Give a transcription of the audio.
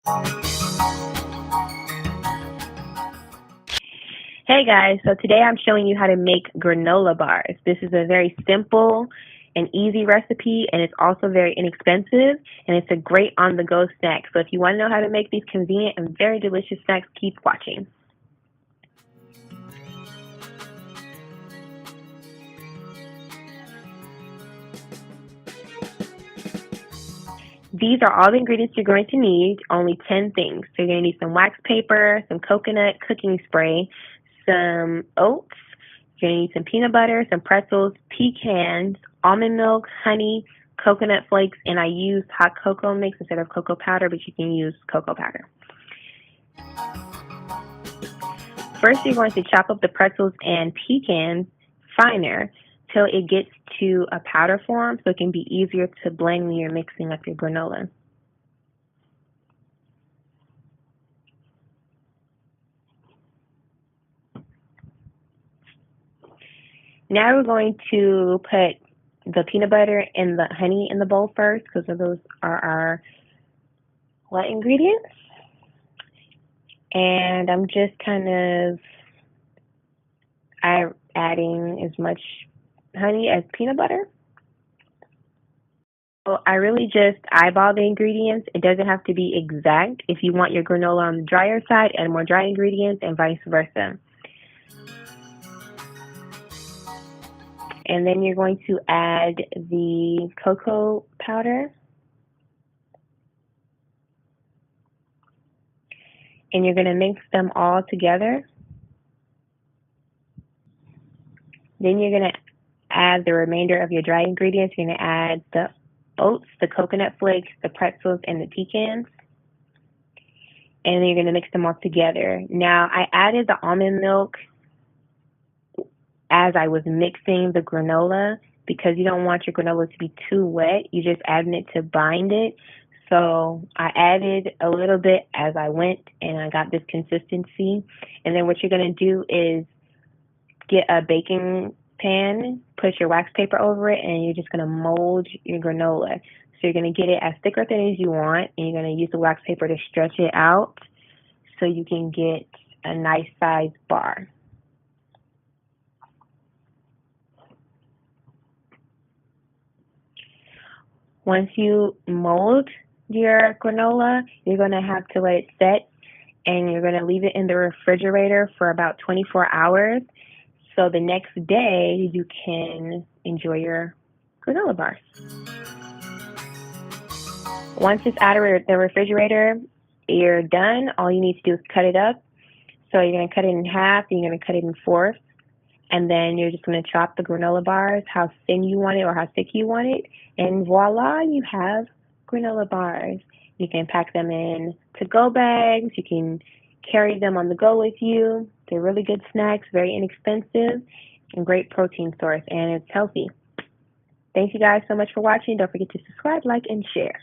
Hey guys, so today I'm showing you how to make granola bars. This is a very simple and easy recipe, and it's also very inexpensive, and it's a great on-the-go snack. So if you want to know how to make these convenient and very delicious snacks, keep watching. These are all the ingredients you're going to need, only 10 things. So you're going to need some wax paper, some coconut cooking spray, some oats, you're going to need some peanut butter, some pretzels, pecans, almond milk, honey, coconut flakes, and I used hot cocoa mix instead of cocoa powder, but you can use cocoa powder. First, you're going to chop up the pretzels and pecans finer till it gets to a powder form so it can be easier to blend when you're mixing up your granola. Now we're going to put the peanut butter and the honey in the bowl first because those are our wet ingredients. And I'm just kind of adding as much honey as peanut butter. So I really just eyeball the ingredients. It doesn't have to be exact. If you want your granola on the drier side, add more dry ingredients and vice versa. And then you're going to add the cocoa powder. And you're going to mix them all together. Then you're going to add the remainder of your dry ingredients. You're going to add the oats, the coconut flakes, the pretzels, and the pecans. And then you're going to mix them all together. Now, I added the almond milk as I was mixing the granola because you don't want your granola to be too wet. You're just adding it to bind it. So I added a little bit as I went and I got this consistency. And then what you're going to do is get a baking pan, put your wax paper over it, and you're just going to mold your granola. So you're going to get it as thick or thin as you want, and you're going to use the wax paper to stretch it out so you can get a nice sized bar. Once you mold your granola, you're going to have to let it set, and you're going to leave it in the refrigerator for about 24 hours. So the next day, you can enjoy your granola bars. Once it's out of the refrigerator, you're done. All you need to do is cut it up. So you're going to cut it in half, and you're going to cut it in fourths. And then you're just going to chop the granola bars how thin you want it or how thick you want it. And voila, you have granola bars. You can pack them in to-go bags. You can carry them on the go with you. They're really good snacks, very inexpensive, and great protein source, and it's healthy. Thank you guys so much for watching. Don't forget to subscribe, like, and share.